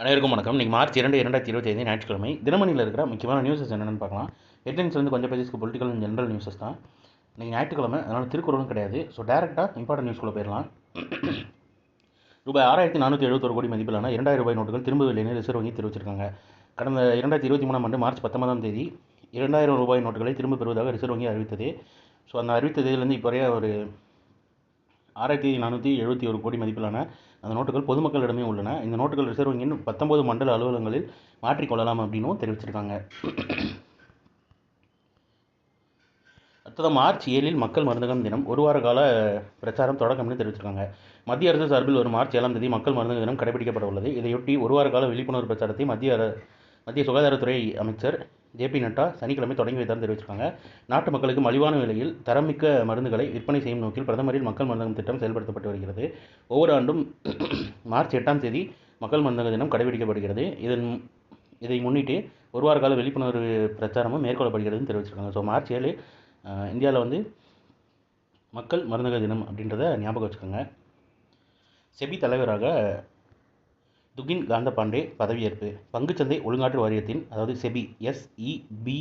அனைவருக்கும் வணக்கம். இன்றைக்கி மார்ச் 2, 2025 ஞாயிற்றுக்கிழமை. தினமணியில் இருக்கிற முக்கியமான நியூஸஸ் என்னென்னு பார்க்கலாம். ஹெட்லைன்ஸ் வந்து கொஞ்சம் பேஜஸ்க்கு பொலிட்டிக்கல் அண்ட் ஜென்ரல் நியூஸஸ் தான். இன்றைக்கி ஞாயிற்றுக்கிழமை, அதனால் திருக்குறளும் கிடையாது. ஸோ டேரெக்டாக இம்பார்ட்டன்ட் நியூஸ்க்குள்ளே போயிடலாம். ரூபாய் 6471 கோடி மதிப்பிலான 2000 ரூபாய் நோட்டுகள் திரும்பவில்லைன்னு ரிசர்வ் வங்கி தெரிவிச்சிருக்காங்க. கடந்த 2023ஆம் ஆண்டு மார்ச் 19ஆம் தேதி 2000 ரூபாய் நோட்டுகளை திரும்ப பெறுவதாக ரிசர்வ் வங்கி அறிவித்தது. ஸோ அந்த அறிவித்த தேதியிலேருந்து இப்போ வரைய ஒரு 6471 கோடி மதிப்பிலான அந்த நோட்டுகள் பொதுமக்களிடமே உள்ளன. இந்த நோட்டுகள் ரிசர்வ் வங்கியின் 19 மண்டல அலுவலகங்களில் மாற்றிக்கொள்ளலாம் அப்படின்னும் தெரிவிச்சிருக்காங்க. அடுத்தது மார்ச் 7 மக்கள் மருந்தகம் தினம். ஒரு வார கால பிரச்சாரம் தொடக்கம்னு தெரிவிச்சிருக்காங்க. மத்திய அரசு சார்பில் ஒரு மார்ச் 7ஆம் தேதி மக்கள் மருந்தக தினம் கடைபிடிக்கப்பட உள்ளது. இதையொட்டி ஒரு வார கால விழிப்புணர்வு பிரச்சாரத்தை மத்திய சுகாதாரத்துறை அமைச்சர் ஜே.பி. நட்டா சனிக்கிழமை தொடங்கி வைத்தார் தெரிவிச்சிருக்காங்க. நாட்டு மக்களுக்கு மலிவான விலையில் தரமிக்க மருந்துகளை விற்பனை செய்யும் நோக்கில் பிரதமரின் மக்கள் மருந்தகம் திட்டம் செயல்படுத்தப்பட்டு வருகிறது. ஒவ்வொரு ஆண்டும் மார்ச் 8ஆம் தேதி மக்கள் மருந்தக தினம் கடைபிடிக்கப்படுகிறது. இதை முன்னிட்டு ஒரு வார கால விழிப்புணர்வு பிரச்சாரமும் மேற்கொள்ளப்படுகிறதுன்னு தெரிவிச்சிருக்காங்க. ஸோ மார்ச் 7 இந்தியாவில் வந்து மக்கள் மருந்தக தினம் அப்படின்றத ஞாபகம் வச்சுக்கோங்க. செபி தலைவராக துகின் காந்தபாண்டே பதவியேற்பு. பங்குச்சந்தை ஒழுங்காற்று வாரியத்தின், அதாவது செபி, SEBI,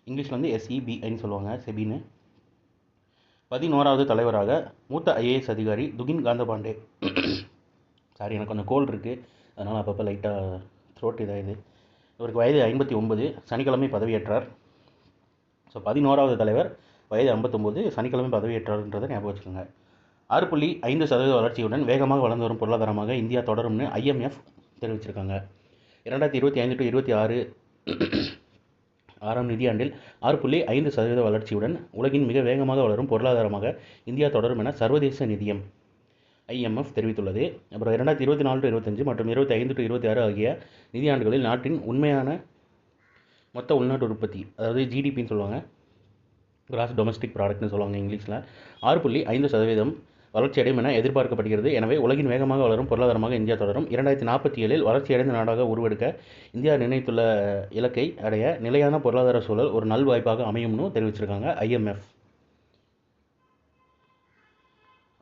இங்கிலீஷில் வந்து SEBIன்னு சொல்லுவாங்க, செபின்னு. 11வது தலைவராக மூத்த IAS அதிகாரி துகின் காந்தபாண்டே. சாரி, எனக்கு கொஞ்சம் கோல்டு இருக்குது, அதனால் அப்பப்போ லைட்டாக த்ரோட் இதாகுது. இவருக்கு வயது 59, சனிக்கிழமை பதவியேற்றார். ஸோ 11வது தலைவர் வயது 59, சனிக்கிழமை பதவியேற்றார்ன்றதை ஞாபகம் வச்சுக்கோங்க. 6.5% வளர்ச்சியுடன் வேகமாக வளர்ந்து வரும் பொருளாதாரமாக இந்தியா தொடரும்னு IMF தெரிவிச்சிருக்காங்க. 2025 to 26 ஆறாம் நிதியாண்டில் 6.5% வளர்ச்சியுடன் உலகின் மிக வேகமாக வளரும் பொருளாதாரமாக இந்தியா தொடரும் என சர்வதேச நிதியம் IMF தெரிவித்துள்ளது. அப்புறம் 2024 to 25 மற்றும் 25 to 26 ஆகிய நிதியாண்டுகளில் நாட்டின் உண்மையான மொத்த உள்நாட்டு உற்பத்தி, அதாவது GDPன்னு சொல்லுவாங்க, கிராஸ் டொமஸ்டிக் ப்ராடக்ட்னு சொல்லுவாங்க இங்கிலீஷில், 6.5% வளர்ச்சியடையும் என எதிர்பார்க்கப்படுகிறது. எனவே உலகின் வேகமாக வளரும் பொருளாதாரமாக இந்தியா தொடரும். 2047 வளர்ச்சியடைந்த நாடாக உருவெடுக்க இந்தியா நிர்ணயித்துள்ள இலக்கை அடைய நிலையான பொருளாதார சூழல் ஒரு நல்வாய்ப்பாக அமையும்னு தெரிவிச்சிருக்காங்க IMF.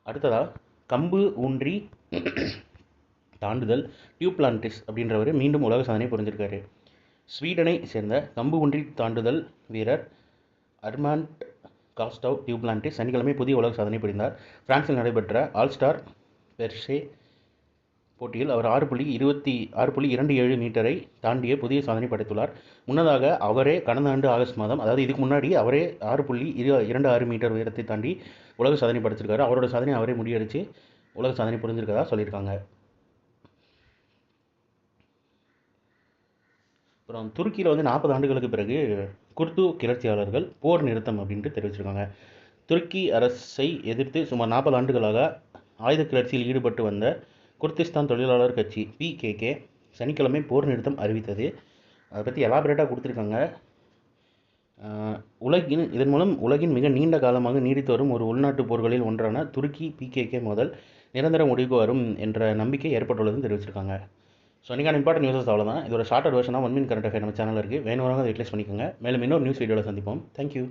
அடுத்ததாக கம்பு ஊன்றி தாண்டுதல் டியூப்லான்டிஸ் அப்படின்றவர் மீண்டும் உலக சாதனை புரிஞ்சிருக்காரு. ஸ்வீடனை சேர்ந்த கம்பு ஊன்றி தாண்டுதல் வீரர் அர்மாண்ட் காஸ்டாவ் டியூப்லான்டிஸ் சனிக்கிழமை புதிய உலக சாதனை புரிந்தார். பிரான்சில் நடைபெற்ற ஆல்ஸ்டார் பெர்ஷே போட்டியில் அவர் 6.27 மீட்டரை தாண்டிய புதிய சாதனை படைத்துள்ளார். முன்னதாக அவரே கடந்த ஆண்டு ஆகஸ்ட் மாதம், அதாவது இதுக்கு முன்னாடி அவரே 6.26 மீட்டர் உயரத்தை தாண்டி உலக சாதனை படைச்சிருக்காரு. அவரோட சாதனை அவரே முறியடிச்சு உலக சாதனை புரிஞ்சிருக்கதா சொல்லியிருக்காங்க. அப்புறம் துருக்கியில் வந்து 40 ஆண்டுகளுக்கு பிறகு குர்து கிளர்ச்சியாளர்கள் போர் நிறுத்தம் அப்படின்ட்டு தெரிவிச்சிருக்காங்க. துருக்கி அரசை எதிர்த்து சுமார் 40 ஆண்டுகளாக ஆயுத கிளர்ச்சியில் ஈடுபட்டு வந்த குர்திஸ்தான் தொழிலாளர் கட்சி PKK சனிக்கிழமை போர் நிறுத்தம் அறிவித்தது. அதை பற்றி எலாபரேட்டாக கொடுத்துருக்காங்க. இதன் மூலம் உலகின் மிக நீண்ட காலமாக நீடித்து வரும் ஒரு உள்நாட்டு போர்களில் ஒன்றான துருக்கி PKK மோதல் நிரந்தர முடிவுக்கு வரும் என்ற நம்பிக்கை ஏற்பட்டுள்ளதுன்னு தெரிவிச்சிருக்காங்க. ஸோ இன்றைக்கான இம்பார்ட்டன்ட் நியூஸஸ் அவ்வளோதான். இதோட ஷார்ட்டர் வெர்ஷனாக 1 மினிட் கரண்ட் அஃபேர் நம்ம சேனல் இருக்குது. வேணும்னா அதை யூட்டிலைஸ் பண்ணிக்கோங்க. மேலும் இன்னொரு நியூஸ் வீடியோவில் சந்திப்போம். தேங்க்யூ.